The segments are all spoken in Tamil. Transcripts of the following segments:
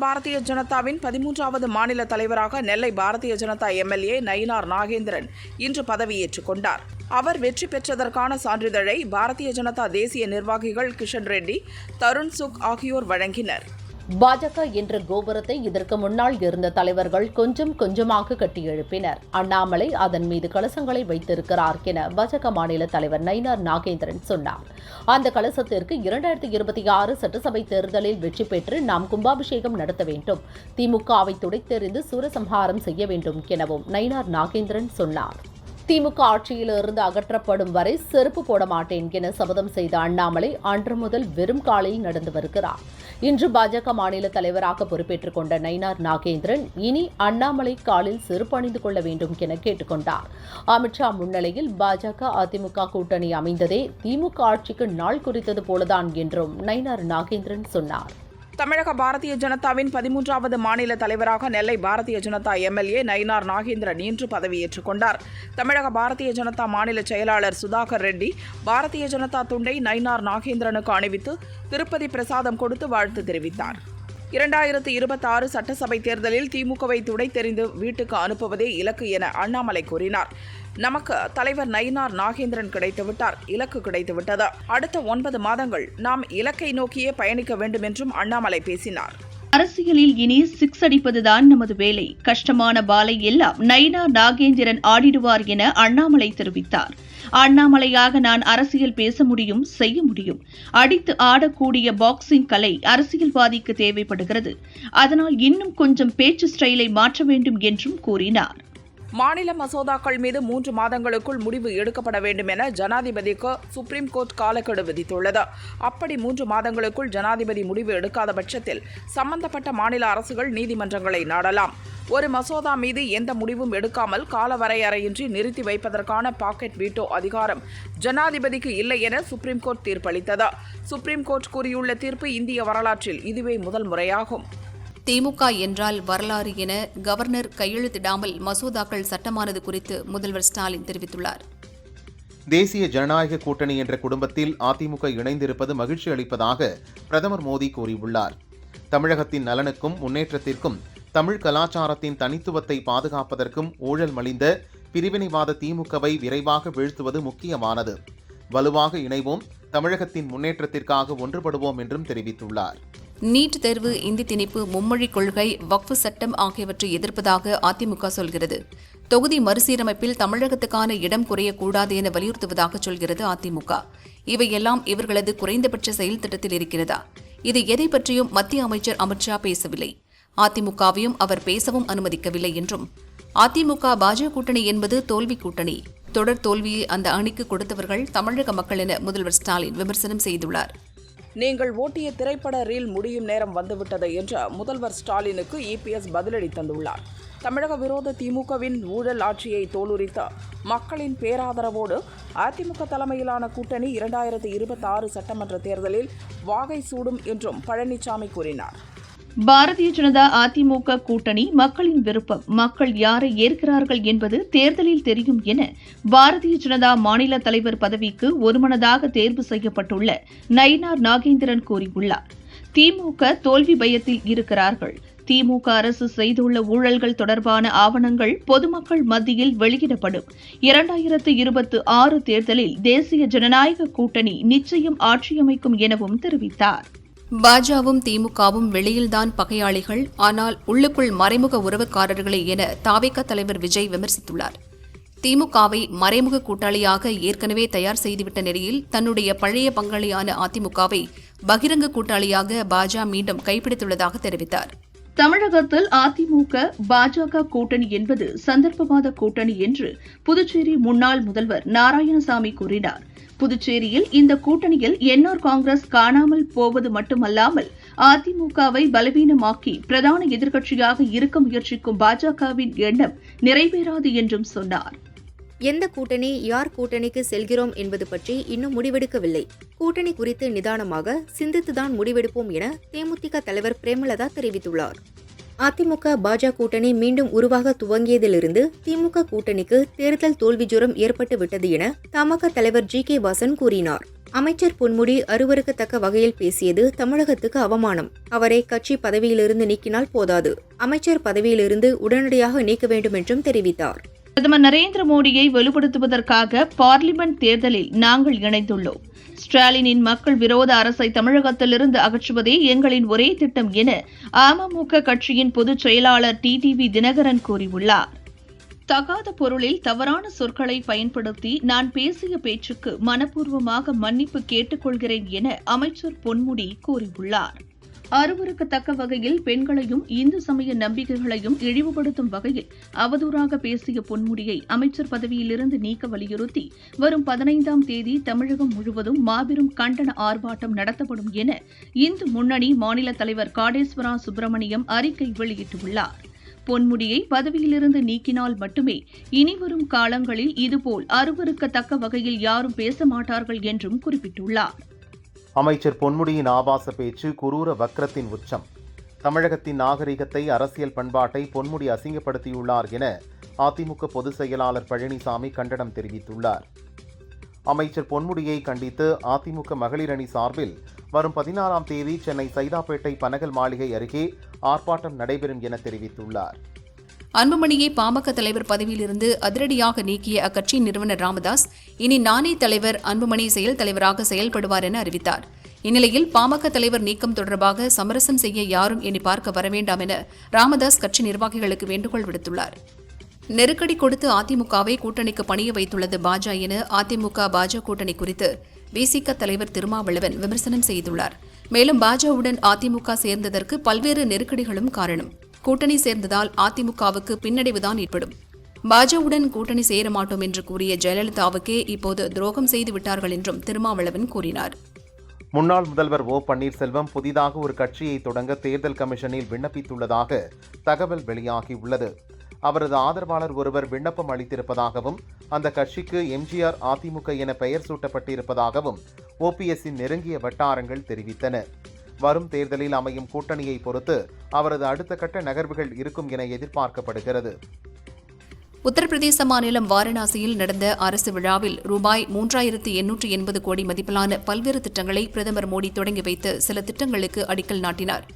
பாரதிய ஜனதாவின் 13வது மாநில தலைவராக நெல்லை பாரதிய ஜனதா எம்எல்ஏ நயினார் நாகேந்திரன் இன்று பதவியேற்றுக் கொண்டார். அவர் வெற்றி பெற்றதற்கான சான்றிதழை பாரதிய ஜனதா தேசிய நிர்வாகிகள் கிஷன் ரெட்டி, தருண் சுக் ஆகியோர் வழங்கினர். பாஜக என்ற கோபுரத்தை இதற்கு முன்னால் இருந்த தலைவர்கள் கொஞ்சம் கொஞ்சமாக கட்டியெழுப்பினர். அண்ணாமலை அதன் மீது கலசங்களை வைத்திருக்கிறார் என பாஜக மாநில தலைவர் நயினார் நாகேந்திரன் சொன்னார். அந்த கலசத்திற்கு 2026 சட்டசபை தேர்தலில் வெற்றி பெற்று நாம் கும்பாபிஷேகம் நடத்த வேண்டும், திமுகவை துடைத்தெறிந்து சூரசம்ஹாரம் செய்ய வேண்டும் எனவும் நயினார் நாகேந்திரன் சொன்னார். திமுக ஆட்சியிலிருந்து அகற்றப்படும் வரை செருப்பு போட மாட்டேன் என சபதம் செய்த அண்ணாமலை அன்று முதல் வெறும் காலில் நடந்து வருகிறார். இன்று பாஜக மாநில தலைவராக பொறுப்பேற்றுக் கொண்ட நயினார் நாகேந்திரன் இனி அண்ணாமலை காலில் செருப்பு அணிந்து கொள்ள வேண்டும் என கேட்டுக் கொண்டார். அமித்ஷா முன்னிலையில் பாஜக அதிமுக கூட்டணி அமைந்ததே திமுக ஆட்சிக்கு நாள் குறித்தது போலதான் என்றும் நயினார் நாகேந்திரன் சொன்னார். தமிழக பாரதிய ஜனதாவின் 13வது மாநில தலைவராக நெல்லை பாரதிய ஜனதா எம்எல்ஏ நயினார் நாகேந்திரன் இன்று பதவியேற்றுக் கொண்டார். தமிழக பாரதிய ஜனதா மாநில செயலாளர் சுதாகர் ரெட்டி பாரதிய ஜனதா துண்டை நயினார் நாகேந்திரனுக்கு அணிவித்து திருப்பதி பிரசாதம் கொடுத்து வாழ்த்து தெரிவித்தார். 2026 சட்டசபை தேர்தலில் திமுகவை துடைத்தெறிந்து வீட்டுக்கு அனுப்புவதே இலக்கு என அண்ணாமலை கூறினார். நமக்கு தலைவர் நயினார் நாகேந்திரன் கிடைத்துவிட்டார், இலக்கு கிடைத்துவிட்டது. அடுத்த 9 மாதங்கள் நாம் இலக்கை நோக்கியே பயணிக்க வேண்டும் என்றும் அண்ணாமலை பேசினார். அரசியலில் இனி 6 அடிப்பதுதான் நமது வேலை, கஷ்டமான பாலை எல்லாம் நயினார் நாகேந்திரன் ஆடிடுவார் என அண்ணாமலை தெரிவித்தார். அண்ணாமலையாக நான் அரசியல் பேச முடியும், செய்ய முடியும். அடித்து ஆடக்கூடிய பாக்ஸிங் கலை அரசியல்வாதிக்கு தேவைப்படுகிறது. அதனால் இன்னும் கொஞ்சம் பேச்சு ஸ்டைலை மாற்ற வேண்டும் என்றும் கூறினார். மாநில மசோதாக்கள் மீது 3 மாதங்களுக்குள் முடிவு எடுக்கப்பட வேண்டும் என ஜனாதிபதிக்கு சுப்ரீம் கோர்ட் காலக்கெடு விதித்துள்ளது. அப்படி 3 மாதங்களுக்குள் ஜனாதிபதி முடிவு எடுக்காத பட்சத்தில் சம்பந்தப்பட்ட மாநில அரசுகள் நீதிமன்றங்களை நாடலாம். ஒரு மசோதா மீது எந்த முடிவும் எடுக்காமல் காலவரையறையின்றி நிறுத்தி வைப்பதற்கான பாக்கெட் வீட்டோ அதிகாரம் ஜனாதிபதிக்கு இல்லை என சுப்ரீம் கோர்ட் தீர்ப்பளித்தது. சுப்ரீம் கோர்ட் கூறியுள்ள தீர்ப்பு இந்திய வரலாற்றில் இதுவே முதல் முறையாகும். திமுக என்றால் வரலாறு என கவர்னர் கையெழுத்திடாமல் மசோதாக்கள் சட்டமானது குறித்து முதல்வர் ஸ்டாலின் தெரிவித்துள்ளார். தேசிய ஜனநாயக கூட்டணி என்ற குடும்பத்தில் அதிமுக இணைந்திருப்பது மகிழ்ச்சி அளிப்பதாக பிரதமர் மோடி கூறியுள்ளார். தமிழகத்தின் நலனுக்கும் முன்னேற்றத்திற்கும் தமிழ் கலாச்சாரத்தின் தனித்துவத்தை பாதுகாப்பதற்கும் ஊழல் மலிந்த பிரிவினைவாத திமுகவை விரைவாக வீழ்த்துவது முக்கியமானது. வலுவாக இணைவோம், தமிழகத்தின் முன்னேற்றத்திற்காக ஒன்றுபடுவோம் என்றும் தெரிவித்துள்ளார். நீட் தேர்வு, இந்தி திணிப்பு, மும்மொழி கொள்கை, வக்ஃபு சட்டம் ஆகியவற்றை எதிர்ப்பதாக அதிமுக சொல்கிறது. தொகுதி மறுசீரமைப்பில் தமிழகத்துக்கான இடம் குறையக்கூடாது என வலியுறுத்துவதாக சொல்கிறது அதிமுக. இவையெல்லாம் இவர்களது குறைந்தபட்ச செயல் திட்டத்தில் இருக்கிறதா? இது எதை பற்றியும் மத்திய அமைச்சர் அமித்ஷா பேசவில்லை. அதிமுகவையும் அவர் பேசவும் அனுமதிக்கவில்லை என்றும், அதிமுக பாஜக கூட்டணி என்பது தோல்வி கூட்டணி, தொடர் தோல்வியை அந்த அணிக்கு கொடுத்தவர்கள் தமிழக மக்கள் என முதல்வர் ஸ்டாலின் விமர்சனம் செய்துள்ளார். நீங்கள் ஓட்டிய திரைப்பட ரீல் முடியும் நேரம் வந்துவிட்டது என்ற முதல்வர் ஸ்டாலினுக்கு இபிஎஸ் பதிலடி தந்துள்ளார். தமிழக விரோத திமுகவின் ஊழல் ஆட்சியை தோலுரித்த மக்களின் பேராதரவோடு அதிமுக தலைமையிலான கூட்டணி 2026 சட்டமன்ற தேர்தலில் வாகை சூடும் என்றும் பழனிசாமி கூறினார். பாரதிய ஜனதா அதிமுக கூட்டணி மக்களின் விருப்பம். மக்கள் யாரை ஏற்கிறார்கள் என்பது தேர்தலில் தெரியும் என பாரதிய ஜனதா மாநில தலைவர் பதவிக்கு ஒருமனதாக தேர்வு செய்யப்பட்டுள்ள நயினார் நாகேந்திரன் கூறியுள்ளார். திமுக தோல்வி பயத்தில் இருக்கிறார்கள். திமுக அரசு செய்துள்ள ஊழல்கள் தொடர்பான ஆவணங்கள் பொதுமக்கள் மத்தியில் வெளியிடப்படும். 2026 தேர்தலில் தேசிய ஜனநாயக கூட்டணி நிச்சயம் ஆட்சியமைக்கும் எனவும் தெரிவித்தார். பாஜகவும் திமுகவும் வெளியில்தான் பகையாளிகள், ஆனால் உள்ளுக்குள் மறைமுக உறவுக்காரர்களே என தாவேகா தலைவர் விஜய் விமர்சித்துள்ளார். திமுகவை மறைமுக கூட்டாளியாக ஏற்கனவே தயார் செய்துவிட்ட நிலையில் தன்னுடைய பழைய பங்காளியான அதிமுகவை பகிரங்க கூட்டாளியாக பாஜக மீண்டும் கைப்பிடித்துள்ளதாக தெரிவித்தார். தமிழகத்தில் அதிமுக பாஜக கூட்டணி என்பது சந்தர்ப்பவாத கூட்டணி என்று புதுச்சேரி முன்னாள் முதல்வர் நாராயணசாமி கூறினார். புதுச்சேரியில் இந்த கூட்டணியில் என்ஆர் காங்கிரஸ் காணாமல் போவது மட்டுமல்லாமல் அதிமுகவை பலவீனமாக்கி பிரதான எதிர்க்கட்சியாக இருக்க முயற்சிக்கும் பாஜகவின் எண்ணம் நிறைவேறாது என்றும் சொன்னார். எந்த கூட்டணி, யார் கூட்டணிக்கு செல்கிறோம் என்பது பற்றி இன்னும் முடிவெடுக்கவில்லை. கூட்டணி குறித்து நிதானமாக சிந்தித்துதான் முடிவெடுப்போம் என தேமுதிக தலைவர் பிரேமலதா தெரிவித்துள்ளார். அதிமுக பாஜக கூட்டணி மீண்டும் உருவாக துவங்கியதிலிருந்து திமுக கூட்டணிக்கு தேர்தல் தோல்வி ஜுரம் ஏற்பட்டு விட்டது என தமாக தலைவர் ஜி.கே. வாசன் கூறினார். அமைச்சர் பொன்முடி அருவருக்கத்தக்க வகையில் பேசியது தமிழகத்துக்கு அவமானம். அவரை கட்சி பதவியிலிருந்து நீக்கினால் போதாது, அமைச்சர் பதவியிலிருந்து உடனடியாக நீக்க வேண்டும் என்றும் தெரிவித்தார். பிரதமர் நரேந்திர மோடியை வலுப்படுத்துவதற்காக பார்லிமென்ட் தேர்தலில் நாங்கள் இணைந்துள்ளோம். ஸ்டாலினின் மக்கள் விரோத அரசை தமிழகத்திலிருந்து அகற்றுவதே எங்களின் ஒரே திட்டம் என அமமுக கட்சியின் பொதுச் செயலாளர் டிடிவி தினகரன் கூறியுள்ளார். தகாத பொருளில் தவறான சொற்களை பயன்படுத்தி நான் பேசிய பேச்சுக்கு மனப்பூர்வமாக மன்னிப்பு கேட்டுக்கொள்கிறேன் என அமைச்சர் பொன்முடி கூறியுள்ளார். அருவருக்கத்தக்க வகையில் பெண்களையும் இந்து சமய நம்பிக்கைகளையும் இழிவுபடுத்தும் வகையில் அவதூறாக பேசிய பொன்முடியை அமைச்சர் பதவியிலிருந்து நீக்க வலியுறுத்தி வரும் 15ஆம் தேதி தமிழகம் முழுவதும் மாபெரும் கண்டன ஆர்ப்பாட்டம் நடத்தப்படும் என இந்து முன்னணி மாநில தலைவர் காடேஸ்வரா சுப்பிரமணியம் அறிக்கை வெளியிட்டுள்ளார். பொன்முடியை பதவியிலிருந்து நீக்கினால் மட்டுமே இனிவரும் காலங்களில் இதுபோல் அருவருக்கத்தக்க வகையில் யாரும் பேச மாட்டார்கள் என்றும் குறிப்பிட்டுள்ளார். அமைச்சர் பொன்முடியின் ஆபாச பேச்சு குரூர வக்ரத்தின் உச்சம். தமிழகத்தின் நாகரிகத்தை, அரசியல் பண்பாட்டை பொன்முடி அசிங்கப்படுத்தியுள்ளார் என அதிமுக பொதுச் செயலாளர் பழனிசாமி கண்டனம் தெரிவித்துள்ளார். அமைச்சர் பொன்முடியை கண்டித்து அதிமுக மகளிர் அணி சார்பில் வரும் 16ஆம் தேதி சென்னை சைதாப்பேட்டை பனகல் மாளிகை அருகே ஆர்ப்பாட்டம் நடைபெறும் என தெரிவித்துள்ளார். அன்புமணியை பாமக தலைவர் பதவியிலிருந்து அதிரடியாக நீக்கிய அக்கட்சியின் நிறுவனர் ராமதாஸ் இனி நானே தலைவர், அன்புமணி செயல் தலைவராக செயல்படுவார் என அறிவித்தார். இந்நிலையில் பாமக தலைவர் நீக்கம் தொடர்பாக சமரசம் செய்ய யாரும் எண்ணி பார்க்க வரவேண்டாம் என ராமதாஸ் கட்சி நிர்வாகிகளுக்கு வேண்டுகோள் விடுத்துள்ளார். நெருக்கடி கொடுத்து அதிமுகவை கூட்டணிக்கு பணிய வைத்துள்ளது பாஜக என அதிமுக பாஜக கூட்டணி குறித்து விசிக தலைவர் திருமாவளவன் விமர்சனம் செய்துள்ளார். மேலும் பாஜகவுடன் அதிமுக சேர்ந்ததற்கு பல்வேறு நெருக்கடிகளும் காரணம். கூட்டணி சேர்ந்ததால் அதிமுகவுக்கு பின்னடைவுதான் ஏற்படும். பாஜகவுடன் கூட்டணி சேர மாட்டோம் என்று கூறிய ஜெயலலிதாவுக்கே இப்போது துரோகம் செய்து விட்டார்கள் என்றும் திருமாவளவன் கூறினார். முன்னாள் முதல்வர் ஓ பன்னீர்செல்வம் புதிதாக ஒரு கட்சியை தொடங்க தேர்தல் கமிஷனில் விண்ணப்பித்துள்ளதாக தகவல் வெளியாகியுள்ளது. அவரது ஆதரவாளர் ஒருவர் விண்ணப்பம் அளித்திருப்பதாகவும் அந்த கட்சிக்கு எம்ஜிஆர் அதிமுக என பெயர் சூட்டப்பட்டிருப்பதாகவும் ஓபிஎஸ்ஸின் நெருங்கிய வட்டாரங்கள் தெரிவித்தன. வரும் தேர்தலில் அமையும் கூட்டணியை பொறுத்து அவரது அடுத்த கட்ட நகர்வுகள் இருக்கும் என எதிர்பார்க்கப்படுகிறது. உத்தரப்பிரதேச மாநிலம் வாரணாசியில் நடந்த அரசு விழாவில் ரூபாய் 3880 கோடி மதிப்பிலான பல்வேறு திட்டங்களை பிரதமர் மோடி தொடங்கி வைத்து சில திட்டங்களுக்கு அடிக்கல் நாட்டினார்.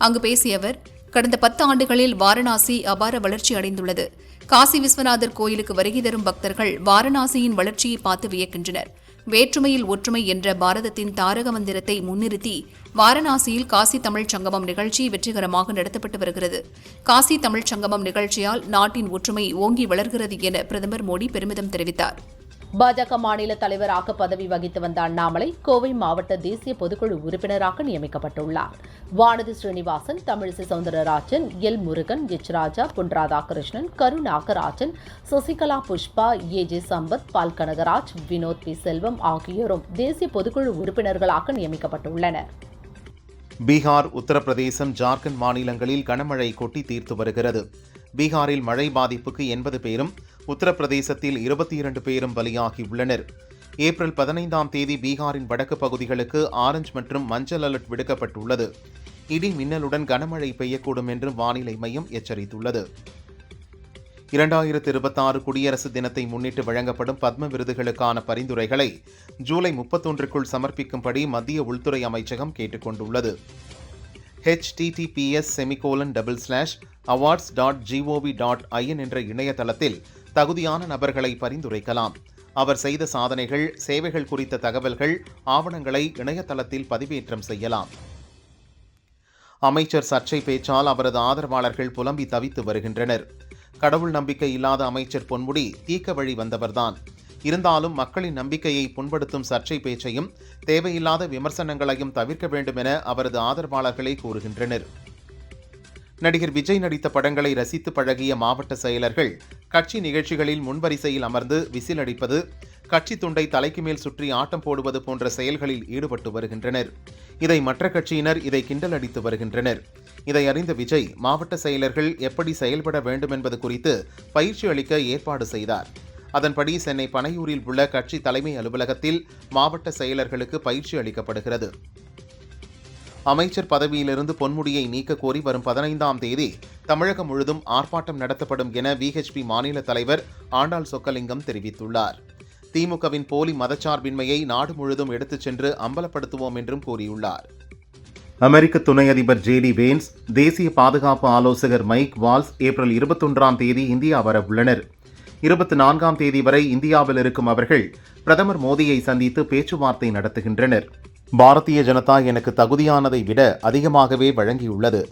அங்கு பேசிய அவர், கடந்த 10 ஆண்டுகளில் வாரணாசி அபார வளர்ச்சி அடைந்துள்ளது. காசி விஸ்வநாதர் கோயிலுக்கு வருகை தரும் பக்தர்கள் வாரணாசியின் வளர்ச்சியை பார்த்து வியக்கின்றனர். வேற்றுமையில் ஒற்றுமை என்ற பாரதத்தின் தாரக மந்திரத்தை முன்னிறுத்தி வாரணாசியில் காசி தமிழ்ச் சங்கமம் நிகழ்ச்சி வெற்றிகரமாக நடத்தப்பட்டு வருகிறது. காசி தமிழ்ச் சங்கமம் நிகழ்ச்சியால் நாட்டின் ஒற்றுமை ஓங்கி வளர்கிறது என பிரதமர் மோடி பெருமிதம் தெரிவித்தார். பாஜக மாநில தலைவராக பதவி வகித்து வந்த அண்ணாமலை கோவை மாவட்ட தேசிய பொதுக்குழு உறுப்பினராக நியமிக்கப்பட்டுள்ளார். வானதி ஸ்ரீனிவாசன், தமிழிசை சவுந்தரராஜன், எல் முருகன், எச் ராஜா, பொன் ராதாகிருஷ்ணன், கரு நாகராஜன், சசிகலா புஷ்பா, ஏஜே சம்பத், பால் கனகராஜ், வினோத் பி செல்வம் ஆகியோரும் தேசிய பொதுக்குழு உறுப்பினர்களாக நியமிக்கப்பட்டுள்ளனர். பீகார், உத்தரப்பிரதேசம், ஜார்க்கண்ட் மாநிலங்களில் கனமழை கொட்டி தீர்த்து வருகிறது. பீகாரில் மழை பாதிப்புக்கு 80 பேரும், உத்தரப்பிரதேசத்தில் 22 பேரும் பலியாகியுள்ளனர். ஏப்ரல் 15ஆம் தேதி பீகாரின் வடக்கு பகுதிகளுக்கு ஆரஞ்சு மற்றும் மஞ்சள் அலர்ட் விடுக்கப்பட்டுள்ளது. இடி மின்னலுடன் கனமழை பெய்யக்கூடும் என்று வானிலை மையம் எச்சரித்துள்ளது. 2026 குடியரசு தினத்தை முன்னிட்டு வழங்கப்படும் பத்ம விருதுகளுக்கான பரிந்துரைகளை ஜூலை 31க்குள் சமர்ப்பிக்கும்படி மத்திய உள்துறை அமைச்சகம் கேட்டுக் கொண்டுள்ளது. https://awards.gov.in என்ற இணையதளத்தில் தகுதியான நபர்களை பரிந்துரைக்கலாம். அவர் செய்த சாதனைகள், சேவைகள் குறித்த தகவல்கள், ஆவணங்களை இணையதளத்தில் பதிவேற்றம் செய்யலாம். அமைச்சர் சர்ச்சை பேச்சால் அவரது ஆதரவாளர்கள் புலம்பி தவித்து வருகின்றனர். கடவுள் நம்பிக்கை இல்லாத அமைச்சர் பொன்முடி தீக்க வழி வந்தவர்தான். இருந்தாலும் மக்களின் நம்பிக்கையை புண்படுத்தும் சர்ச்சை பேச்சையும் தேவையில்லாத விமர்சனங்களையும் தவிர்க்க வேண்டும் என அவரது ஆதரவாளர்களே கூறுகின்றனர். நடிகர் விஜய் நடித்த படங்களை ரசித்து பழகிய மாவட்ட செயலர்கள் கட்சி நிகழ்ச்சிகளில் முன்வரிசையில் அமர்ந்து விசில் அடிப்பது, கட்சி துண்டை தலைக்கு மேல் சுற்றி ஆட்டம் போடுவது போன்ற செயல்களில் ஈடுபட்டு வருகின்றனர். இதை மற்ற கட்சியினர் இதை கிண்டல் அடித்து வருகின்றனர். இதை அறிந்த விஜய் மாவட்ட செயலர்கள் எப்படி செயல்பட வேண்டும் என்பது குறித்து பயிற்சி அளிக்க ஏற்பாடு செய்தார். அதன்படி சென்னை பனையூரில் உள்ள கட்சி தலைமை அலுவலகத்தில் மாவட்ட செயலர்களுக்கு பயிற்சி அளிக்கப்படுகிறது. அமைச்சர் பதவியிலிருந்து பொன்முடியை நீக்க கோரி வரும் 15ஆம் தேதி தமிழகம் முழுதும் ஆர்ப்பாட்டம் நடத்தப்படும் என விஹெச்பி மாநில தலைவர் ஆண்டாள் சொக்கலிங்கம் தெரிவித்துள்ளார். திமுகவின் போலி மதச்சார்பின்மையை நாடு முழுவதும் எடுத்துச் சென்று அம்பலப்படுத்துவோம் என்றும் கூறியுள்ளார். அமெரிக்க துணை அதிபர் ஜேடி வேன்ஸ், தேசிய பாதுகாப்பு ஆலோசகர் மைக் வால்ஸ் ஏப்ரல் 21ஆம் தேதி இந்தியா வர உள்ளனர். 24ஆம் தேதி வரை இந்தியாவில் இருக்கும் அவர்கள் பிரதமர் மோடியை சந்தித்து பேச்சுவார்த்தை நடத்துகின்றனர். பாரதிய ஜனதா எனக்கு தகுதியானதை விட அதிகமாகவே வழங்கியுள்ளது.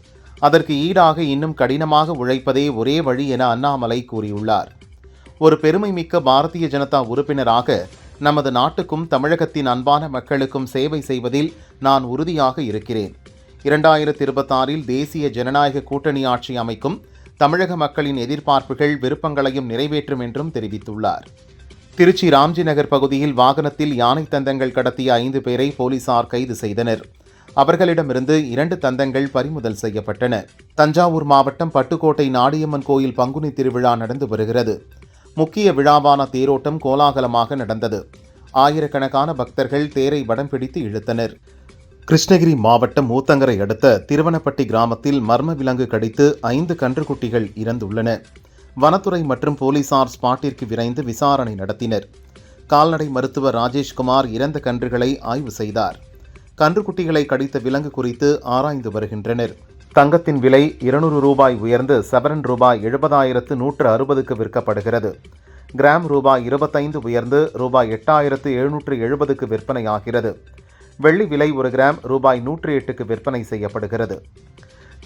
அதற்கு ஈடாக இன்னும் கடினமாக உழைப்பதே ஒரே வழி என அண்ணாமலை கூறியுள்ளார். ஒரு பெருமைமிக்க பாரதிய ஜனதா உறுப்பினராக நமது நாட்டுக்கும் தமிழகத்தின் அன்பான மக்களுக்கும் சேவை செய்வதில் நான் உறுதியாக இருக்கிறேன். 2026இல் தேசிய ஜனநாயக கூட்டணி ஆட்சி அமைக்கும், தமிழக மக்களின் எதிர்பார்ப்புகள் விருப்பங்களையும் நிறைவேற்றும் என்றும் தெரிவித்துள்ளார். திருச்சி ராம்ஜி நகர் பகுதியில் வாகனத்தில் யானை தந்தங்கள் கடத்திய 5 பேரை போலீசார் கைது செய்தனர். அவர்களிடமிருந்து 2 தந்தங்கள் பறிமுதல் செய்யப்பட்டன. தஞ்சாவூர் மாவட்டம் பட்டுக்கோட்டை நாடியம்மன் கோயில் பங்குனி திருவிழா நடந்து வருகிறது. முக்கிய விழாவான தேரோட்டம் கோலாகலமாக நடந்தது. ஆயிரக்கணக்கான பக்தர்கள் தேரை வடம் பிடித்து இழுத்தனர். கிருஷ்ணகிரி மாவட்டம் ஊத்தங்கரை அடுத்த திருவனப்பட்டி கிராமத்தில் மர்ம விலங்கு கடித்து 5 கன்றுக்குட்டிகள் இறந்துள்ளன. வனத்துறை மற்றும் போலீசார் ஸ்பாட்டிற்கு விரைந்து விசாரணை நடத்தினர். கால்நடை மருத்துவர் ராஜேஷ்குமார் இறந்த கன்றுகளை ஆய்வு செய்தார். கன்றுக்குட்டிகளை கடித்த விலங்கு குறித்து ஆராய்ந்து வருகின்றனர். தங்கத்தின் விலை 200 ரூபாய் உயர்ந்து சவரன் ரூபாய் 70,160க்கு விற்கப்படுகிறது. கிராம் ரூபாய் 25 உயர்ந்து ரூபாய் 8,770க்கு விற்பனையாகிறது. வெள்ளி விலை 1 கிராம் ரூபாய் 108க்கு விற்பனை செய்யப்படுகிறது.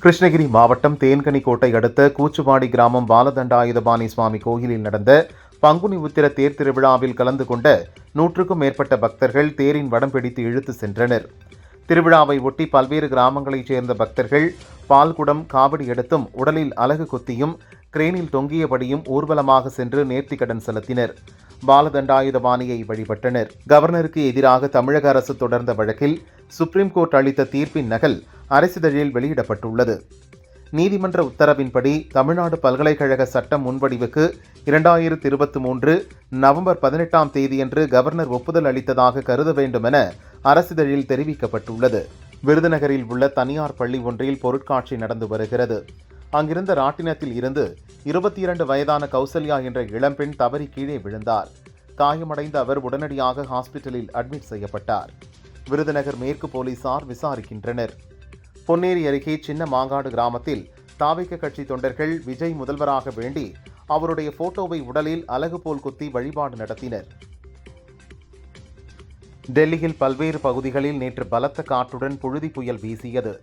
கிருஷ்ணகிரி மாவட்டம் தேன்கனிக்கோட்டை அடுத்த கூச்சுவாடி கிராமம் பாலதண்டாயுதபாணி சுவாமி கோயிலில் நடந்த பங்குனி உத்திர தேர் திருவிழாவில் கலந்து கொண்ட 100க்கும் மேற்பட்ட பக்தர்கள் தேரின் வடம் பிடித்து இழுத்து சென்றனர். திருவிழாவை ஒட்டி பல்வேறு கிராமங்களைச் சேர்ந்த பக்தர்கள் பால்குடம், காவடி எடுத்தும் உடலில் அலகு குத்தியும் கிரேனில் தொங்கியபடியும் ஊர்வலமாக சென்று நேர்த்திக்கடன் செலுத்தினர். பாலதண்டாயுதபாணியை வழிபட்டனர். கவர்னருக்கு எதிராக தமிழக அரசு தொடர்ந்த வழக்கில் சுப்ரீம் கோர்ட் அளித்த தீர்ப்பின் நகல் அரசிதழில் வெளியிடப்பட்டுள்ளது. நீதிமன்ற உத்தரவின்படி தமிழ்நாடு பல்கலைக்கழக சட்ட முன்வடிவுக்கு 2023 நவம்பர் 18ஆம் தேதியன்று கவர்னர் ஒப்புதல் அளித்ததாக கருத வேண்டும் என அரசிதழில் தெரிவிக்கப்பட்டுள்ளது. விருதுநகரில் உள்ள தனியார் பள்ளி ஒன்றில் பொருட்காட்சி நடந்து வருகிறது. அங்கிருந்த ராட்டினத்தில் இருந்து 22 வயதான கௌசல்யா என்ற இளம்பெண் தவறி கீழே விழுந்தார். காயமடைந்த அவர் உடனடியாக ஹாஸ்பிட்டலில் அட்மிட் செய்யப்பட்டார். விருதுநகர் மேற்கு போலீசார் விசாரிக்கின்றனர். பொன்னேரி அருகே சின்ன மாங்காடு கிராமத்தில் தாவிக கட்சி தொண்டர்கள் விஜய் முதல்வராக வேண்டி அவருடைய போட்டோவை உடலில் அலகு போல் குத்தி வழிபாடு நடத்தினர். டெல்லியில் பல்வேறு பகுதிகளில் நேற்று பலத்த காற்றுடன் புழுதி புயல் வீசியது.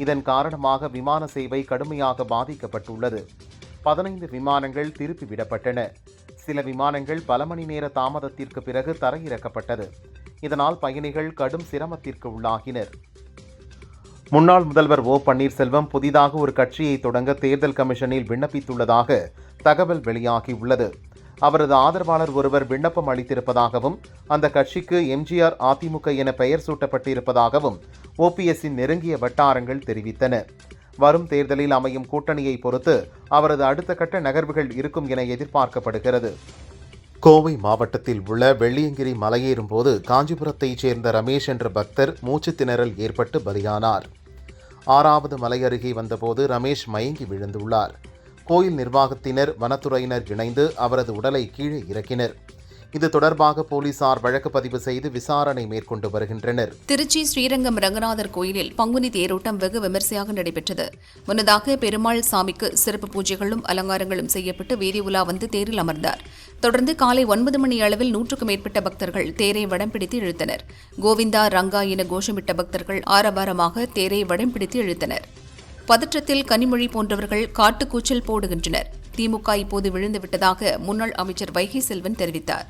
இதன் காரணமாக விமான சேவை கடுமையாக பாதிக்கப்பட்டுள்ளது. 15 விமானங்கள் திருப்பி விடப்பட்டன. சில விமானங்கள் பல மணி நேர தாமதத்திற்கு பிறகு தரையிறக்கப்பட்டது. இதனால் பயணிகள் கடும் சிரமத்திற்கு உள்ளாகினர். முன்னாள் முதல்வர் ஓ பன்னீர்செல்வம் புதிதாக ஒரு கட்சியை தொடங்க தேர்தல் கமிஷனில் விண்ணப்பித்துள்ளதாக தகவல் வெளியாகியுள்ளது. அவரது ஆதரவாளர் ஒருவர் விண்ணப்பம் அளித்திருப்பதாகவும் அந்த கட்சிக்கு எம்ஜிஆர் அதிமுக என பெயர் சூட்டப்பட்டிருப்பதாகவும் ஓபிஎஸ்ஸின் நெருங்கிய வட்டாரங்கள் தெரிவித்தன. வரும் தேர்தலில் அமையும் கூட்டணியை பொறுத்து அவரது அடுத்த கட்ட நகர்வுகள் இருக்கும் என எதிர்பார்க்கப்படுகிறது. கோவை மாவட்டத்தில் உள்ள வெள்ளியங்கிரி மலையேறும் போது காஞ்சிபுரத்தைச் சேர்ந்த ரமேஷ் என்ற பக்தர் மூச்சு திணறல் ஏற்பட்டு பலியானார். 6வது மலை அருகே வந்தபோது ரமேஷ் மயங்கி விழுந்துள்ளார். கோயில் நிர்வாகத்தினர், வனத்துறையினர் இணைந்து அவரது உடலை கீழே இறக்கினர். இது தொடர்பாக போலீசார் வழக்கு பதிவு செய்து விசாரணை மேற்கொண்டு வருகின்றனர். திருச்சி ஸ்ரீரங்கம் ரங்கநாதர் கோயிலில் பங்குனி தேரோட்டம் வெகு விமரிசையாக நடைபெற்றது. முன்னதாக பெருமாள் சாமிக்கு சிறப்பு பூஜைகளும் அலங்காரங்களும் செய்யப்பட்டு வீதி உலா வந்து தேரில் அமர்ந்தார். தொடர்ந்து காலை 9 மணி அளவில் 100க்கும் மேற்பட்ட பக்தர்கள் தேரை வடம் பிடித்து இழுத்தனர். கோவிந்தா, ரங்கா என கோஷமிட்ட பக்தர்கள் ஆரவாரமாக தேரை வடம் பிடித்து இழுத்தனர். பதற்றத்தில் கனிமொழி போன்றவர்கள் காட்டுக்கூச்சல் போடுகின்றனர். திமுக இப்போது விழுந்துவிட்டதாக முன்னாள் அமைச்சர் வைகை செல்வன் தெரிவித்தார்.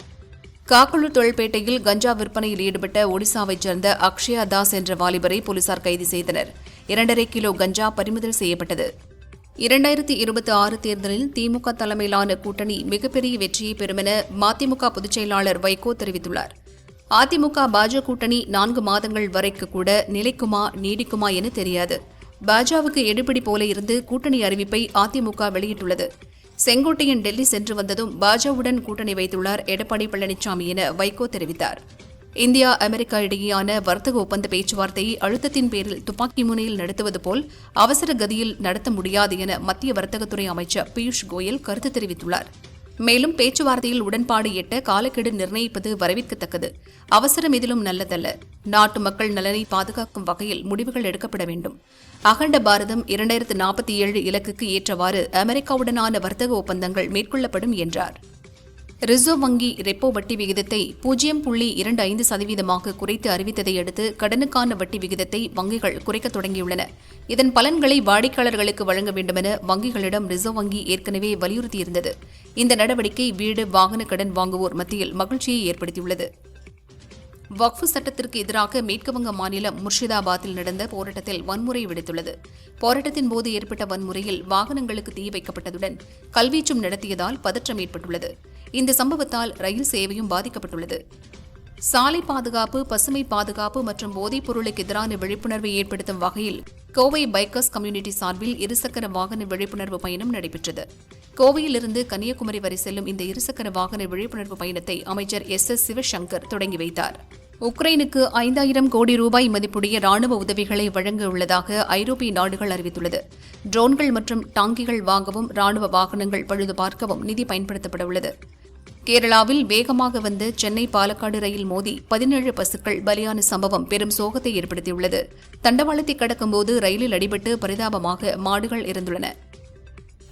காக்கலூர் தொழில்பேட்டையில் கஞ்சா விற்பனையில் ஈடுபட்ட ஒடிசாவைச் சேர்ந்த அக்ஷயா தாஸ் என்ற வாலிபரை போலீசார் கைது செய்தனர். 2.5 கிலோ கஞ்சா பறிமுதல் செய்யப்பட்டது. 2026 தேர்தலில் திமுக தலைமையிலான கூட்டணி மிகப்பெரிய வெற்றியை பெறும் என மதிமுக பொதுச் செயலாளர் வைகோ தெரிவித்துள்ளார். அதிமுக பாஜக கூட்டணி 4 மாதங்கள் வரைக்கு கூட நிலைக்குமா நீடிக்குமா என தெரியாது. பாஜகவுக்கு எடுபிடி போல இருந்து கூட்டணி அறிவிப்பை அதிமுக வெளியிட்டுள்ளது. செங்கோட்டையன் டெல்லி சென்று வந்ததும் பாஜகவுடன் கூட்டணி வைத்துள்ளார் எடப்பாடி பழனிசாமி என வைகோ தெரிவித்தார். இந்தியா அமெரிக்கா இடையேயான வர்த்தக ஒப்பந்த பேச்சுவார்த்தையை அழுத்தத்தின் பேரில் துப்பாக்கி முனையில் நடத்துவது போல் அவசர கதியில் நடத்த முடியாது என மத்திய வர்த்தகத்துறை அமைச்சர் பியூஷ் கோயல் கருத்து தெரிவித்துள்ளார். மேலும் பேச்சுவார்த்தையில் உடன்பாடு எட்ட காலக்கெடு நிர்ணயிப்பது வரவேற்கத்தக்கது. அவசரம் எதிலும் நல்லதல்ல. நாட்டு மக்கள் நலனை பாதுகாக்கும் வகையில் முடிவுகள் எடுக்கப்பட வேண்டும். அகண்ட பாரதம் 2047 இலக்குக்கு ஏற்றவாறு அமெரிக்காவுடனான வர்த்தக ஒப்பந்தங்கள் மேற்கொள்ளப்படும் என்றார். ரிசர்வ் வங்கி ரெப்போ வட்டி விகிதத்தை 0.25% குறைத்து அறிவித்ததை அடுத்து கடனுக்கான வட்டி விகிதத்தை வங்கிகள் குறைக்கத் தொடங்கியுள்ளன. இதன் பலன்களை வாடிக்கையாளர்களுக்கு வழங்க வேண்டுமென வங்கிகளிடம் ரிசர்வ் வங்கி ஏற்கனவே வலியுறுத்தியிருந்தது. இந்த நடவடிக்கை வீடு, வாகன கடன் வாங்குவோர் மத்தியில் மகிழ்ச்சியை ஏற்படுத்தியுள்ளது. வக்ஃபு சட்டத்திற்கு எதிராக மேற்குவங்க மாநிலம் முர்ஷிதாபாத்தில் நடந்த போராட்டத்தில் வன்முறை வெடித்துள்ளது. போராட்டத்தின் போது ஏற்பட்ட வன்முறையில் வாகனங்களுக்கு தீ வைக்கப்பட்டதுடன் கல்வீச்சும் நடத்தியதால் பதற்றம் ஏற்பட்டுள்ளது. இந்த சம்பவத்தால் ரயில் சேவையும் பாதிக்கப்பட்டுள்ளது. சாலை பாதுகாப்பு, பசுமை பாதுகாப்பு மற்றும் போதைப் பொருளுக்கு எதிரான விழிப்புணர்வை ஏற்படுத்தும் வகையில் கோவை பைக்கர்ஸ் கம்யூனிட்டி சார்பில் இருசக்கர வாகன விழிப்புணர்வு பயணம் நடைபெற்றது. கோவையிலிருந்து கன்னியாகுமரி வரை செல்லும் இந்த இருசக்கர வாகன விழிப்புணர்வு பயணத்தை அமைச்சர் எஸ். சிவசங்கர் தொடங்கி வைத்தார். உக்ரைனுக்கு 5000 கோடி ரூபாய் மதிப்புடைய ராணுவ உதவிகளை வழங்க உள்ளதாக ஐரோப்பிய நாடுகள் அறிவித்துள்ளது. ட்ரோன்கள் மற்றும் டாங்கிகள் வாங்கவும், ராணுவ வாகனங்கள் பழுது பார்க்கவும் நிதி பயன்படுத்தப்பட உள்ளது. கேரளாவில் வேகமாக வந்த சென்னை பாலக்காடு ரயில் மோதி 17 பசுக்கள் பலியான சம்பவம் பெரும் சோகத்தை ஏற்படுத்தியுள்ளது. தண்டவாளத்தை கடக்கும்போது ரயிலில் அடிபட்டு பரிதாபமாக மாடுகள் இறந்துள்ளன.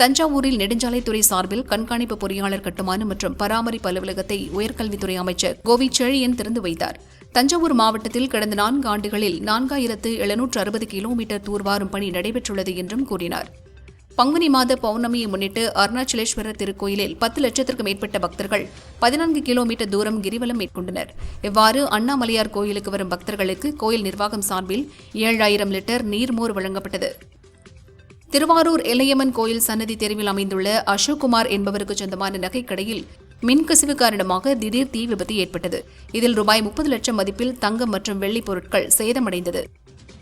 தஞ்சாவூரில் நெடுஞ்சாலைத்துறை சார்பில் கண்காணிப்பு பொறியாளர் கட்டுமானம் மற்றும் பராமரிப்பு அலுவலகத்தை உயர்கல்வித்துறை அமைச்சர் கோவி செழியன் திறந்து வைத்தார். தஞ்சாவூர் மாவட்டத்தில் கடந்த 4 ஆண்டுகளில் 4760 கிலோமீட்டர் தூர்வாரும் பணி நடைபெற்றுள்ளது என்றும் கூறினார். பங்குனி மாத பௌர்ணமியை முன்னிட்டு அருணாச்சலேஸ்வரர் திருக்கோயிலில் 10 லட்சத்திற்கும் மேற்பட்ட பக்தர்கள் 14 கிலோமீட்டர் தூரம் கிரிவலம் மேற்கொண்டனர். இவ்வாறு அண்ணாமலையார் கோயிலுக்கு வரும் பக்தர்களுக்கு கோயில் நிர்வாகம் சார்பில் 7000 லிட்டர் நீர்மோர் வழங்கப்பட்டது. திருவாரூர் எல்லையம்மன் கோயில் சன்னதி தெருவில் அமைந்துள்ள அசோக்குமார் என்பவருக்கு சொந்தமான நகைக்கடையில் மின்கசிவு காரணமாக திடீர் தீ விபத்து ஏற்பட்டது. இதில் ரூபாய் 30 லட்சம் மதிப்பில் தங்கம் மற்றும் வெள்ளி பொருட்கள் சேதமடைந்தது.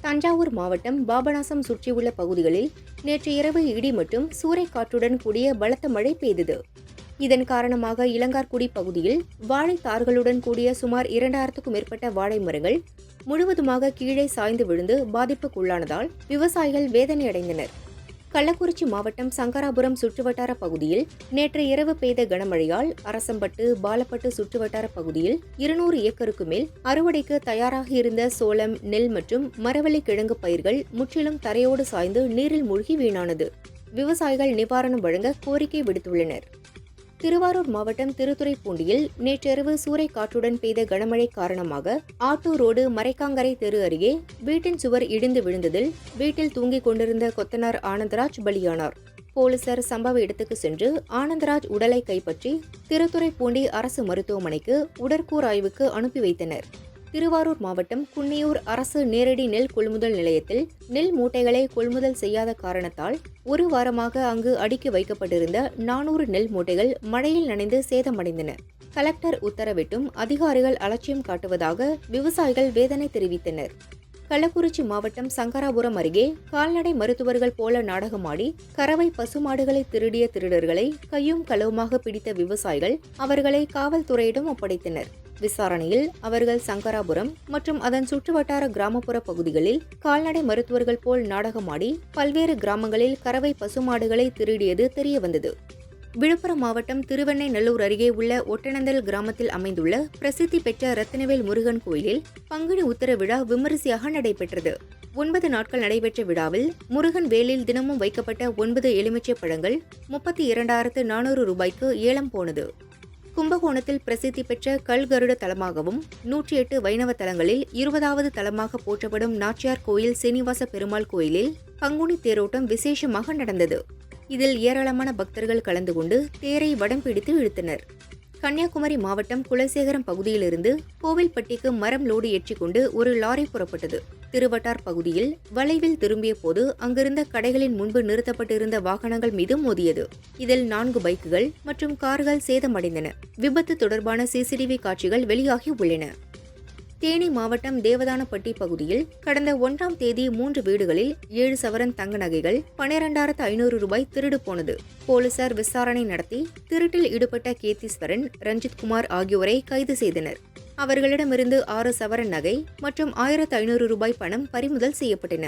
தஞ்சாவூர் மாவட்டம் பாபநாசம் சுற்றியுள்ள பகுதிகளில் நேற்று இரவு இடி மற்றும் சூறைக்காற்றுடன் கூடிய பலத்த மழை பெய்தது. இதன் காரணமாக இளங்கார்குடி பகுதியில் வாழைத்தார்களுடன் கூடிய சுமார் 2000க்கும் மேற்பட்ட வாழை மரங்கள் முழுவதுமாக கீழே சாய்ந்து விழுந்து பாதிப்புக்குள்ளானதால் விவசாயிகள் வேதனையடைந்தனர். கள்ளக்குறிச்சி மாவட்டம் சங்கராபுரம் சுற்றுவட்டார பகுதியில் நேற்று இரவு பெய்த கனமழையால் அரசம்பட்டு, பாலப்பட்டு சுற்றுவட்டார பகுதியில் 200 ஏக்கருக்கு மேல் அறுவடைக்கு தயாராக இருந்த சோளம், நெல் மற்றும் மரவள்ளி கிழங்கு பயிர்கள் முற்றிலும் தரையோடு சாய்ந்து நீரில் மூழ்கி வீணானது. விவசாயிகள் நிவாரணம் வழங்க கோரிக்கை விடுத்துள்ளனர். திருவாரூர் மாவட்டம் திருத்துறைப்பூண்டியில் நேற்றிரவு சூறைக்காற்றுடன் பெய்த கனமழை காரணமாக ஆட்டூர் ரோடு மரைக்காங்கரை தெரு அருகே வீட்டின் சுவர் இடிந்து விழுந்ததில் வீட்டில் தூங்கிக் கொண்டிருந்த கொத்தனார் ஆனந்தராஜ் பலியானார். போலீசார் சம்பவ இடத்துக்கு சென்று ஆனந்தராஜ் உடலை கைப்பற்றி திருத்துறைப்பூண்டி அரசு மருத்துவமனைக்கு உடற்கூறாய்வுக்கு அனுப்பி வைத்தனர். திருவாரூர் மாவட்டம் குன்னியூர் அரசு நேரடி நெல் கொள்முதல் நிலையத்தில் நெல் மூட்டைகளை கொள்முதல் செய்யாத காரணத்தால் ஒரு வாரமாக அங்கு அடுக்கி வைக்கப்பட்டிருந்த 400 நெல் மூட்டைகள் மழையில் நனைந்து சேதமடைந்தன. கலெக்டர் உத்தரவிட்டும் அதிகாரிகள் அலட்சியம் காட்டுவதாக விவசாயிகள் வேதனை தெரிவித்தனர். கள்ளக்குறிச்சி மாவட்டம் சங்கராபுரம் அருகே கால்நடை மருத்துவர்கள் போல நாடகமாடி கறவை பசுமாடுகளை திருடிய திருடர்களை கையும் களவுமாக பிடித்த விவசாயிகள் அவர்களை காவல்துறையிடம் ஒப்படைத்தனர். விசாரணையில் அவர்கள் சங்கராபுரம் மற்றும் அதன் சுற்றுவட்டார கிராமப்புற பகுதிகளில் கால்நடை மருத்துவர்கள் போல் நாடகமாடி பல்வேறு கிராமங்களில் கறவை பசுமாடுகளை திருடியது தெரியவந்தது. விழுப்புரம் மாவட்டம் திருவெண்ணெய்நல்லூர் அருகே உள்ள ஒட்டனந்தல் கிராமத்தில் அமைந்துள்ள பிரசித்தி பெற்ற ரத்தினவேல் முருகன் கோயிலில் பங்குனி உத்தர விழா விமரிசையாக நடைபெற்றது. 9 நாட்கள் நடைபெற்ற விழாவில் முருகன் வேலில் தினமும் வைக்கப்பட்ட 9 எலுமிச்சை பழங்கள் 32,400 ரூபாய்க்கு ஏலம் போனது. கும்பகோணத்தில் பிரசித்தி பெற்ற கல்கருட தலமாகவும் 108 வைணவ தலங்களில் 20வது தலமாக போற்றப்படும் நாச்சியார் கோயில் சீனிவாச பெருமாள் கோயிலில் பங்குனி தேரோட்டம் விசேஷமாக நடந்தது. இதில் ஏராளமான பக்தர்கள் கலந்து கொண்டு தேரை வடம் பிடித்து இழுத்தனர். கன்னியாகுமரி மாவட்டம் குலசேகரம் பகுதியிலிருந்து கோவில்பட்டிக்கு மரம் லோடு ஏற்றிக்கொண்டு ஒரு லாரி புறப்பட்டது. திருவட்டார் பகுதியில் வளைவில் திரும்பிய போது அங்கிருந்த கடைகளின் முன்பு நிறுத்தப்பட்டிருந்த வாகனங்கள் மீது மோதியது. இதில் 4 பைக்குகள் மற்றும் கார்கள் சேதமடைந்தன. விபத்து தொடர்பான சிசிடிவி காட்சிகள் வெளியாகி உள்ளன. தேனி மாவட்டம் தேவதானப்பட்டி பகுதியில் கடந்த 1ஆம் தேதி 3 வீடுகளில் 7 சவரன் தங்க நகைகள் 12,500 ரூபாய் திருடு போனது. போலீசார் விசாரணை நடத்தி திருட்டில் ஈடுபட்ட கேத்தீஸ்வரன், ரஞ்சித்குமார் ஆகியோரை கைது செய்தனர். அவர்களிடமிருந்து 6 சவரன் நகை மற்றும் 1500 ரூபாய் பணம் பறிமுதல் செய்யப்பட்டன.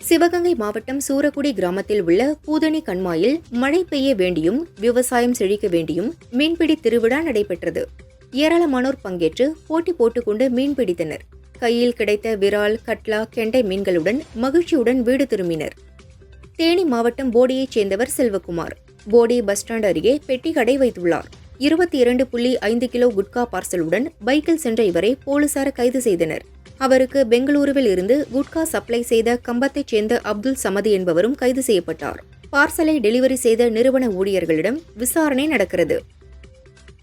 சிவகங்கை மாவட்டம் சூரக்குடி கிராமத்தில் உள்ள பூதணி கண்மாயில் மழை பெய்ய வேண்டியும் விவசாயம் செழிக்க வேண்டியும் மீன்பிடி திருவிழா நடைபெற்றது. ஏராளமானோர் பங்கேற்று போட்டி போட்டுக்கொண்டு மீன்பிடித்தனர். கையில் கிடைத்த விரால், கட்லா, கெண்டை மீன்களுடன் மகிழ்ச்சியுடன் வீடு திரும்பினர். தேனி மாவட்டம் போடியைச் சேர்ந்தவர் செல்வகுமார். போடி பஸ் ஸ்டாண்ட் அருகே பெட்டி கடை வைத்துள்ளார். 22.5 கிலோ குட்கா பார்சலுடன் பைக்கில் சென்ற இவரை போலீசார் கைது செய்தனர். அவருக்கு பெங்களூருவில் இருந்து குட்கா சப்ளை செய்த கம்பத்தைச் சேர்ந்த அப்துல் சமது என்பவரும் கைது செய்யப்பட்டார். பார்சலை டெலிவரி செய்த நிறுவன ஊழியர்களிடம் விசாரணை நடக்கிறது.